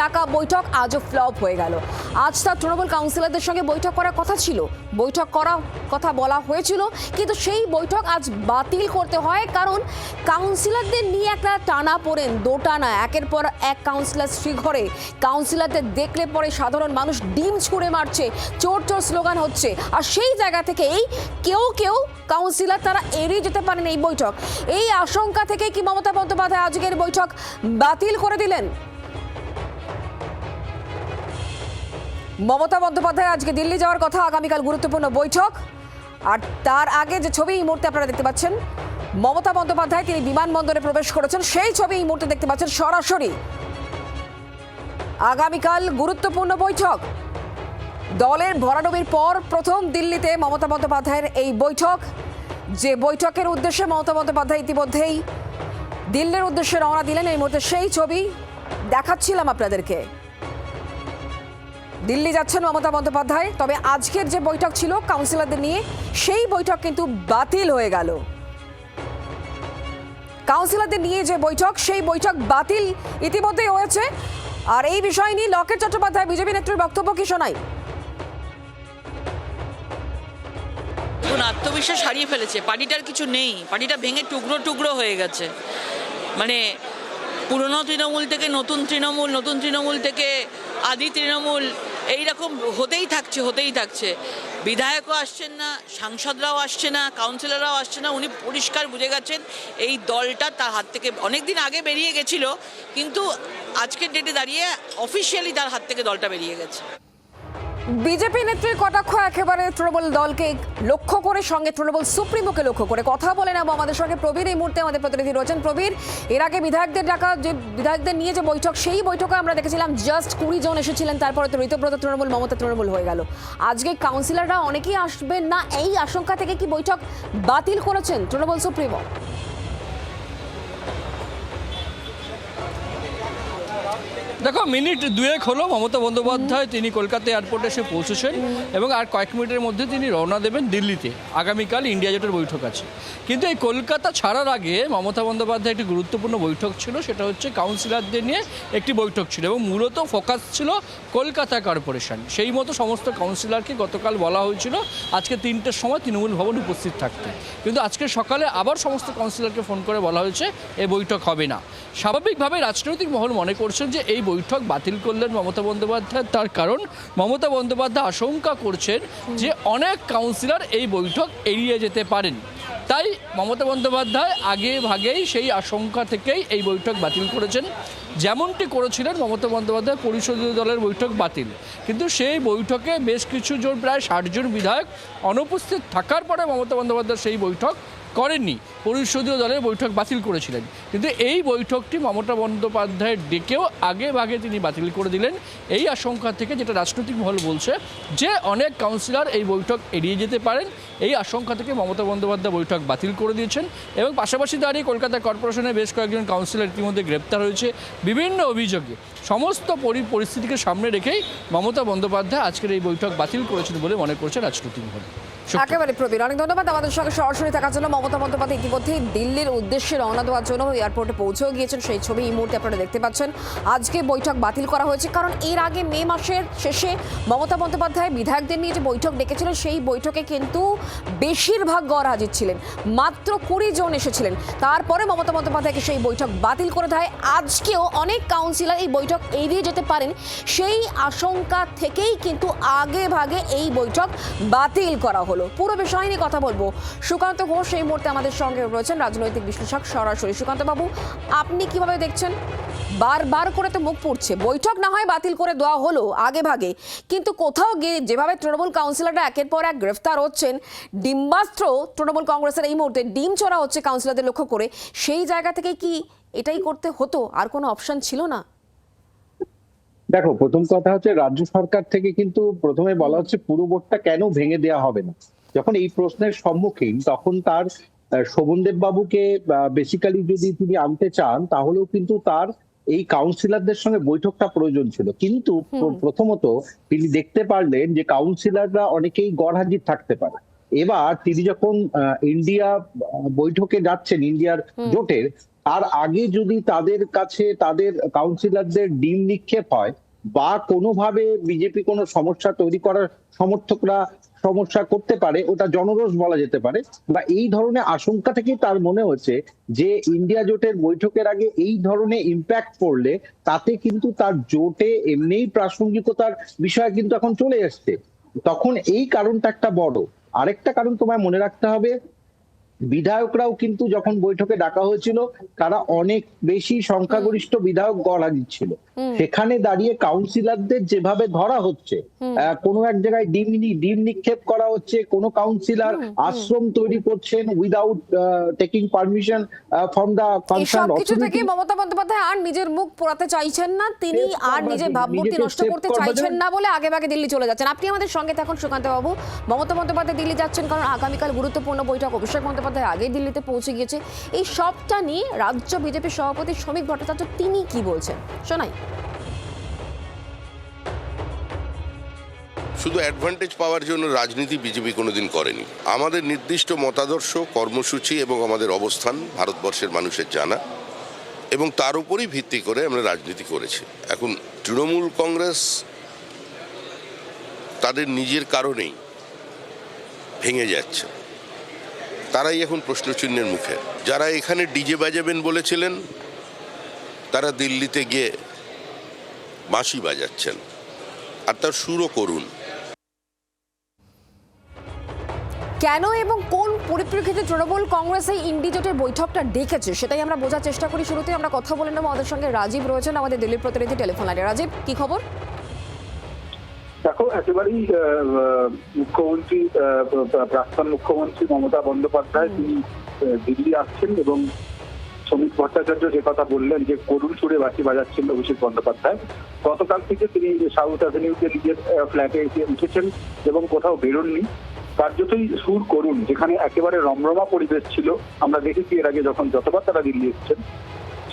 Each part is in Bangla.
ডাকা বৈঠক আজও ফ্লপ হয়ে গেল। আজ তার তৃণমূল কাউন্সিলরদের সঙ্গে বৈঠক করার কথা ছিল, বৈঠক করার কথা বলা হয়েছিল, কিন্তু সেই বৈঠক আজ বাতিল করতে হয়। কারণ কাউন্সিলরদের নিয়ে একটা টানা পড়েন, দোটানা, একের পর এক কাউন্সিলর শ্রীঘরে। কাউন্সিলরদের দেখলে পরে সাধারণ মানুষ ডিম ছুঁড়ে মারছে, চোর চোর স্লোগান হচ্ছে। আর সেই জায়গা থেকেই কেউ কেউ কাউন্সিলর তারা এড়িয়ে যেতে পারেন এই বৈঠক। এই আশঙ্কা থেকে কি মমতা বন্দ্যোপাধ্যায় আজকের বৈঠক বাতিল করে দিলেন? মমতা বন্দ্যোপাধ্যায় আজকে দিল্লি যাওয়ার কথা, আগামীকাল গুরুত্বপূর্ণ বৈঠক। আর তার আগে যে ছবি এই মুহূর্তে আপনারা দেখতে পাচ্ছেন, মমতা বন্দ্যোপাধ্যায় তিনি বিমানবন্দরে প্রবেশ করেছেন, সেই ছবি এই মুহূর্তে দেখতে পাচ্ছেন সরাসরি। আগামীকাল গুরুত্বপূর্ণ বৈঠক, দলের ভরাডুবির পর প্রথম দিল্লিতে মমতা বন্দ্যোপাধ্যায়ের এই বৈঠক। যে বৈঠকের উদ্দেশ্যে মমতা বন্দ্যোপাধ্যায় ইতিমধ্যেই দিল্লির উদ্দেশ্যে রওনা দিলেন, এই মুহূর্তে সেই ছবি দেখাচ্ছিলাম আপনাদেরকে। দিল্লি যাচ্ছেন মমতা বন্দ্যোপাধ্যায়। তবে আজকের যে বৈঠক ছিল কাউন্সিলরদের নিয়ে, সেই বৈঠক কিন্তু বাতিল হয়ে গেল। কাউন্সিলরদের নিয়ে যে বৈঠক, সেই বৈঠক বাতিল ইতিমধ্যেই হয়েছে। আর এই বিষয় নিয়ে লকেট চট্টোপাধ্যায় বিজেপি নেত্রীর বক্তব্য কি শোনাই। আত্মবিশ্বাস হারিয়ে ফেলেছে, পার্টিটার কিছু নেই, পার্টিটা ভেঙে টুকরো টুকরো হয়ে গেছে। মানে পুরনো তৃণমূল থেকে নতুন তৃণমূল, নতুন তৃণমূল থেকে আদি তৃণমূল, এইরকম হতেই থাকছে। বিধায়কও আসছেন না, সাংসদরাও আসছে না, কাউন্সিলররাও আসছে না। উনি পরিষ্কার বুঝে গেছেন এই দলটা তার হাত থেকে অনেক দিন আগে বেরিয়ে গেছিল, কিন্তু আজকের ডেটে দাঁড়িয়ে অফিসিয়ালি তার হাত থেকে দলটা বেরিয়ে গেছে। বিজেপি নেত্রীর কটাক্ষ একেবারে তৃণমূল দলকে লক্ষ্য করে, সঙ্গে তৃণমূল সুপ্রিমোকে লক্ষ্য করে। কথা বলে নেব আমাদের সঙ্গে প্রবীর এই মুহূর্তে আমাদের প্রতিনিধি রয়েছেন। প্রবীর, এর আগে বিধায়কদের ডাকা, যে বিধায়কদের নিয়ে যে বৈঠক, সেই বৈঠকে আমরা দেখেছিলাম জাস্ট 20 জন এসেছিলেন, তারপরে তো ঋতব্রত তৃণমূল, মমতা তৃণমূল হয়ে গেল। আজকে কাউন্সিলররা অনেকেই আসবেন না, এই আশঙ্কা থেকে কি বৈঠক বাতিল করেছেন তৃণমূল সুপ্রিমো? দেখো, মিনিট দুয়েক হলো মমতা বন্দ্যোপাধ্যায় তিনি কলকাতা এয়ারপোর্টে এসে পৌঁছেছেন এবং আর কয়েক মিনিটের মধ্যে তিনি রওনা দেবেন দিল্লিতে। আগামীকাল ইন্ডিয়া জোটের বৈঠক আছে। কিন্তু এই কলকাতা ছাড়ার আগে মমতা বন্দ্যোপাধ্যায় একটি গুরুত্বপূর্ণ বৈঠক ছিল, সেটা হচ্ছে কাউন্সিলরদের নিয়ে একটি বৈঠক ছিল এবং মূলত ফোকাস ছিল কলকাতা কর্পোরেশন। সেই মতো সমস্ত কাউন্সিলরকে গতকাল বলা হয়েছিল আজকে 3টের সময় তৃণমূল ভবন উপস্থিত থাকতে, কিন্তু আজকে সকালে আবার সমস্ত কাউন্সিলরকে ফোন করে বলা হয়েছে এই বৈঠক হবে না। স্বাভাবিকভাবে রাজনৈতিক মহল মনে করছেন যে এই বৈঠক বাতিল করলেন মমতা বন্দ্যোপাধ্যায়, তার কারণ মমতা বন্দ্যোপাধ্যায় আশঙ্কা করছেন যে অনেক কাউন্সিলর এই বৈঠক এড়িয়ে যেতে পারেন। তাই মমতা বন্দ্যোপাধ্যায় আগে ভাগেই সেই আশঙ্কা থেকেই এই বৈঠক বাতিল করেছেন। যেমনটি করেছিলেন মমতা বন্দ্যোপাধ্যায় পরিষদীয় দলের বৈঠক বাতিল, কিন্তু সেই বৈঠকে বেশ কিছু জন, প্রায় 60 জন বিধায়ক অনুপস্থিত থাকার পরে মমতা বন্দ্যোপাধ্যায় সেই বৈঠক করেননি, পরিষদীয় দলের বৈঠক বাতিল করেছিলেন। কিন্তু এই বৈঠকটি মমতা বন্দ্যোপাধ্যায়ের ডেকেও আগে ভাগে তিনি বাতিল করে দিলেন এই আশঙ্কা থেকে, যেটা রাজনৈতিক মহল বলছে যে অনেক কাউন্সিলর এই বৈঠক এড়িয়ে যেতে পারেন। এই আশঙ্কা থেকে মমতা বন্দ্যোপাধ্যায় বৈঠক বাতিল করে দিয়েছেন এবং পাশাপাশি দাঁড়িয়ে কলকাতা কর্পোরেশনের বেশ কয়েকজন কাউন্সিলর ইতিমধ্যে গ্রেপ্তার হয়েছে বিভিন্ন অভিযোগে। সমস্ত পরিস্থিতিকে সামনে রেখেই মমতা বন্দ্যোপাধ্যায় আজকের এই বৈঠক বাতিল করেছেন বলে মনে করছে রাজনৈতিক মহল। একেবারে প্রবীর, অনেক ধন্যবাদ আমাদের সঙ্গে সরাসরি থাকার জন্য। মমতা বন্দ্যোপাধ্যায় ইতিমধ্যেই দিল্লির উদ্দেশ্যে রওনা দেওয়ার জন্য এয়ারপোর্টে পৌঁছেও গিয়েছেন, সেই ছবি এই মুহূর্তে আপনারা দেখতে পাচ্ছেন। আজকে বৈঠক বাতিল করা হয়েছে কারণ এর আগে মে মাসের শেষে মমতা বন্দ্যোপাধ্যায় বিধায়কদের নিয়ে যে বৈঠক ডেকেছিলেন, সেই বৈঠকে কিন্তু বেশিরভাগ গড় হাজির ছিলেন, মাত্র 20 জন এসেছিলেন। তারপরে মমতা বন্দ্যোপাধ্যায়কে সেই বৈঠক বাতিল করে দেয়। আজকেও অনেক কাউন্সিলর এই বৈঠক এড়িয়ে যেতে পারেন, সেই আশঙ্কা থেকেই কিন্তু আগে ভাগে এই বৈঠক বাতিল করা হলো। পুরো বিষয় নিয়ে কথা বলবো। সুকান্ত ঘোষ এই মুহূর্তে আমাদের সঙ্গে রয়েছেন, রাজনৈতিক বিশ্লেষক সরাসরি। সুকান্ত বাবু, আপনি কিভাবে দেখছেন? বারবার করে তো মুখ পুড়ছে, বৈঠক না হয় বাতিল করে দেওয়া হলো আগে ভাগে, কিন্তু কোথাও গিয়ে যেভাবে তৃণমূল কাউন্সিলররা একের পর এক গ্রেফতার হচ্ছেন, ডিম্বাস্ত্র তৃণমূল কংগ্রেসের এই মুহূর্তে ডিম ছোড়া হচ্ছে কাউন্সিলরদের লক্ষ্য করে, সেই জায়গা থেকে কি এটাই করতে হতো? আর কোনো অপশন ছিল না? দেখো, প্রথম কথা হচ্ছে রাজ্য সরকার থেকে কিন্তু প্রথমে বলা হচ্ছে পুরো বোর্ডটা কেন ভেঙে দেওয়া হবে না। যখন এই প্রশ্নের সম্মুখীন, তখন তার শোভনদেব বাবুকে বেসিক্যালি যদি তিনি আনতে চান, তাহলেও কিন্তু তার এই কাউন্সিলরদের সঙ্গে বৈঠকটা প্রয়োজন ছিল। কিন্তু প্রথমত তিনি দেখতে পারলেন যে কাউন্সিলররা অনেকেই গড়হাজির থাকতে পারে। এবার তিনি যখন ইন্ডিয়া বৈঠকে যাচ্ছেন, ইন্ডিয়ার জোটের, তার আগে যদি তাদের কাছে তাদের কাউন্সিলরদের ডিম নিক্ষেপ হয় বা কোনোভাবে বিজেপি কোনো সমস্যা তৈরি করার সমর্থকরা সমস্যা করতে পারে, ওটা জনরোষ বলা যেতে পারে, বা এই ধরনের আশঙ্কা থেকেই তার মনে হচ্ছে যে ইন্ডিয়া জোটের বৈঠকের আগে এই ধরনের ইম্প্যাক্ট পড়লে তাতে কিন্তু তার জোটে এমনিই প্রাসঙ্গিকতার বিষয় কিন্তু এখন চলে এসছে। তখন এই কারণটা একটা বড়। আরেকটা কারণ তোমায় মনে রাখতে হবে, বিধায়করাও কিন্তু যখন বৈঠকে ডাকা হয়েছিল তারা অনেক বেশি সংখ্যাগরিষ্ঠ বিধায়ক গড় দিচ্ছিল। সেখানে দাঁড়িয়ে কাউন্সিলরদের যেভাবে ধরা হচ্ছে, কোনো এক জায়গায় ডিম নিক্ষেপ করা হচ্ছে, কোনো কাউন্সিলর আশ্রম তৈরি করছেন without taking permission from the concern কিছু থেকে মমতা বন্দ্যোপাধ্যায় আর নিজের মুখ পোড়াতে চাইছেন না, তিনি আর নিজের ভাবমূর্তি নষ্ট করতে চাইছেন না বলে আগে ভাগে দিল্লি চলে যাচ্ছেন। আপনি আমাদের সঙ্গে থাকুন সুকান্ত বাবু। মমতা বন্দ্যোপাধ্যায় দিল্লি যাচ্ছেন কারণ আগামীকাল গুরুত্বপূর্ণ বৈঠক, অভিষেক বন্দ্যোপাধ্যায় আগেই দিল্লিতে পৌঁছে গিয়েছে। এই সবটা নিয়ে রাজ্য বিজেপি সভাপতি শ্রমিক ভট্টাচার্য তিনি কি বলছেন শোনাই। শুধু অ্যাডভান্টেজ পাওয়ার জন্য রাজনীতি বিজেপি কোনোদিন করেনি। আমাদের নির্দিষ্ট মতাদর্শ, কর্মসূচি এবং আমাদের অবস্থান ভারতবর্ষের মানুষের জানা, এবং তার উপরই ভিত্তি করে আমরা রাজনীতি করেছি। এখন তৃণমূল কংগ্রেস তাদের নিজের কারণেই ভেঙে যাচ্ছে, তারাই এখন প্রশ্নচিহ্নের মুখে। যারা এখানে ডিজে বাজাবেন বলেছিলেন তারা দিল্লিতে গিয়ে বাঁশি বাজাচ্ছেন, আর তার সুরও করুন। কেন এবং কোন পরিপ্রেক্ষিতে তৃণমূল কংগ্রেস এই ইন্ডি জোটের বৈঠকটা ডেকেছে সেটাই আমরা বোঝার চেষ্টা করি। শুরুতে আমরা কথা বলে নেব, আমাদের সঙ্গে রাজীব রয়েছেন, আমাদের দিল্লির প্রতিনিধি টেলিফোন লাইনে। রাজীব, কি খবর? দেখো, একেবারেই মুখ্যমন্ত্রী, প্রাক্তন মুখ্যমন্ত্রী মমতা বন্দ্যোপাধ্যায় তিনি দিল্লি আসছেন এবং শ্রমিক ভট্টাচার্য যে কথা বললেন যে করুণ সুরে বাঁশি বাজাচ্ছেন অভিষেক বন্দ্যোপাধ্যায়, গতকাল থেকে তিনি সাউথ অ্যাভিনিউতে নিজের ফ্ল্যাটে এসে উঠেছেন এবং কোথাও বেরোননি। কার্যতই সুর করুন, যেখানে একেবারে রমরমা পরিবেশ ছিল। আমরা দেখেছি এর আগে যতবার তারা দিল্লি এসেছেন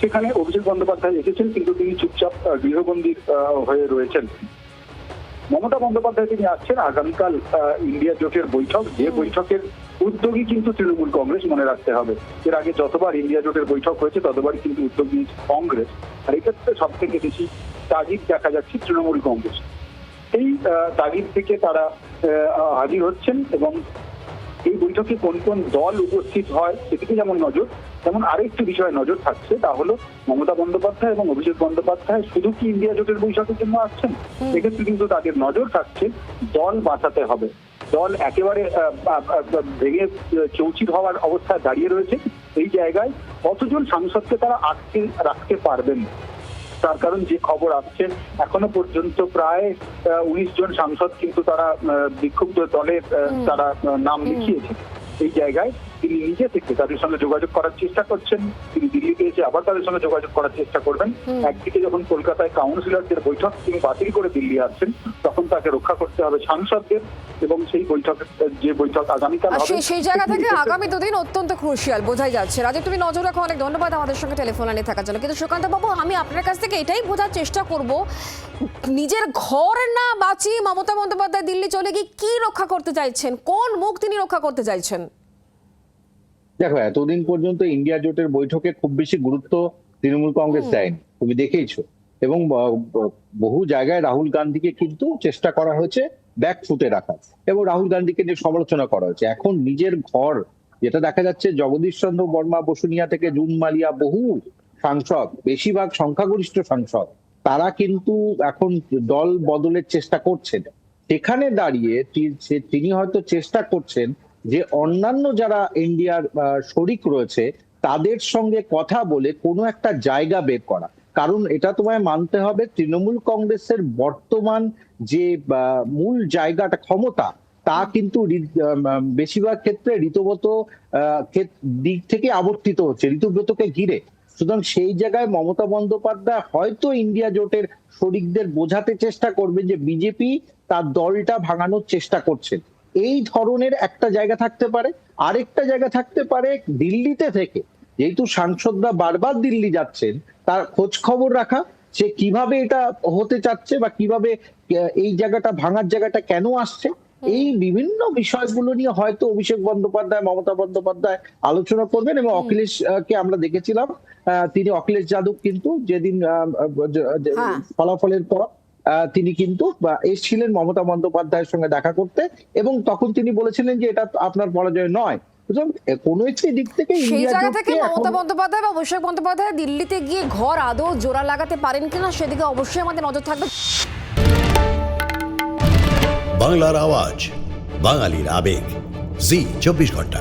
সেখানে অভিষেক বন্দ্যোপাধ্যায় এসেছেন, কিন্তু তিনি চুপচাপ গৃহবন্দী হয়ে রয়েছেন। মমতা বন্দ্যোপাধ্যায় তিনি আসছেন আগামীকাল ইন্ডিয়া জোটের বৈঠক, যে বৈঠকের উদ্যোগী কিন্তু তৃণমূল কংগ্রেস, মনে রাখতে হবে। এর আগে যতবার ইন্ডিয়া জোটের বৈঠক হয়েছে ততবারই কিন্তু উদ্যোগ নিয়েছে কংগ্রেস, আর এক্ষেত্রে সব থেকে বেশি তাগিদ দেখা যাচ্ছে তৃণমূল কংগ্রেস। এই তাগিদ থেকে তারা হাজির হচ্ছেন এবং এই বৈঠকে কোন কোন দল উপস্থিত হয় সেদিকে যেমন নজর, তেমন আরেকটি বিষয়ে নজর থাকছে, তা হলো মমতা বন্দ্যোপাধ্যায় এবং অভিষেক বন্দ্যোপাধ্যায় শুধু কি ইন্ডিয়া জোটের বৈঠকের জন্য আসছেন, এক্ষেত্রে কিন্তু তাদের নজর থাকছে দল বাঁচাতে হবে। দল একেবারে ভেঙে চৌচির হওয়ার অবস্থায় দাঁড়িয়ে রয়েছে। এই জায়গায় কতজন সাংসদকে তারা আটকে রাখতে পারবেন, তার কারণ যে খবর আসছে এখনো পর্যন্ত প্রায় 19 জন সাংসদ কিন্তু তারা বিক্ষুব্ধ দলের তারা নাম লিখিয়েছে। এই জায়গায় তিনি নিজে থেকে তাদের সঙ্গে যোগাযোগ করার চেষ্টা করছেন। তিনি দিল্লিতে এসে আবার তাদের সঙ্গে যোগাযোগ করার চেষ্টা করবেন। একদিকে যখন কলকাতায় কাউন্সিলরদের বৈঠক তিনি বাতিল করে দিল্লি আসছেন, তখন তাকে রক্ষা করতে হবে সাংসদদের, এবং সেই বৈঠক, যে বৈঠক আগামীকাল হবে সেই জায়গা থেকে আগামী দুদিন অত্যন্ত ক্রুশিয়াল বোঝাই যাচ্ছে। রাজীব, তুমি নজর রাখো, অনেক ধন্যবাদ আমাদের সঙ্গে টেলিফোন লাইনে থাকার জন্য। কিন্তু সুকান্ত বাবু, আমি আপনার কাছ থেকে এটাই বোঝার চেষ্টা করব, নিজের ঘর না বাঁচিয়ে মমতা বন্দ্যোপাধ্যায় দিল্লি চলে গিয়ে কি রক্ষা করতে চাইছেন, কোন মুখ তিনি রক্ষা করতে চাইছেন? দেখো, এতদিন পর্যন্ত ইন্ডিয়া জোটের বৈঠকে খুব বেশি গুরুত্ব তৃণমূল কংগ্রেস দেয়নি, তুমি দেখেইছো, এবং বহু জায়গায় রাহুল গান্ধীকে কিন্তু চেষ্টা করা হয়েছে ব্যাকফুটে রাখা, এবং রাহুল গান্ধীকে নিয়ে সমালোচনা করা হয়েছে। এখন নিজের ঘর, যেটা দেখা যাচ্ছে জগদীশ চন্দ্র বর্মা বসুনিয়া থেকে জুন মালিয়া, বহু সাংসদ, বেশিরভাগ সংখ্যাগরিষ্ঠ সাংসদ, তারা কিন্তু এখন দল বদলের চেষ্টা করছেন। সেখানে দাঁড়িয়ে তিনি হয়তো চেষ্টা করছেন যে অন্যান্য যারা ইন্ডিয়ার শরিক রয়েছে তাদের সঙ্গে কথা বলে কোনো একটা জায়গা বের করা। কারণ এটা তোমায় মানতে হবে, তৃণমূল কংগ্রেসের বর্তমান যে মূল জায়গাটা, ক্ষমতা, তা কিন্তু বেশিরভাগ ক্ষেত্রে ঋতুব্রত দিক থেকে আবর্তিত হচ্ছে, ঋতুব্রতকে ঘিরে। সুতরাং সেই জায়গায় মমতা বন্দ্যোপাধ্যায় হয়তো ইন্ডিয়া জোটের শরিকদের বোঝাতে চেষ্টা করবেন যে বিজেপি তার দলটা ভাঙানোর চেষ্টা করছে। এই ধরনের একটা জায়গা থাকতে পারে। আরেকটা জায়গা থাকতে পারে দিল্লিতে থেকে, যেহেতু সাংসদরা বারবার দিল্লি যাচ্ছেন, তার খোঁজ খবর রাখা, সে কিভাবে এটা হতে চাচ্ছে বা কিভাবে এই জায়গাটা ভাঙার জায়গাটা কেন আসছে, এই বিভিন্ন বিষয়গুলো নিয়ে হয়তো অভিষেক বন্দ্যোপাধ্যায়, মমতা বন্দ্যোপাধ্যায় আলোচনা করবেন। এবং অখিলেশ কে আমরা দেখেছিলাম, তিনি অখিলেশ যাদব কিন্তু যেদিন হ্যাঁ। ফলাফলের পর তিনি কিন্তু এসেছিলেন মমতা বন্দ্যোপাধ্যায়ের সঙ্গে দেখা করতে, এবং তখন তিনি বলেছিলেন যে এটা আপনার পরাজয় নয়। সুতরাং কোনো একটি দিক থেকে সেই ইন্ডিয়া জায়গা থেকে জোটকে মমতা এখন- বন্দ্যোপাধ্যায় বা অভিষেক বন্দ্যোপাধ্যায় দিল্লিতে গিয়ে ঘর আদৌ জোড়া লাগাতে পারেন কিনা সেদিকে অবশ্যই আমাদের নজর থাকবে। বাংলার আওয়াজ, বাঙালির আবেগ, জি 24 ঘন্টা।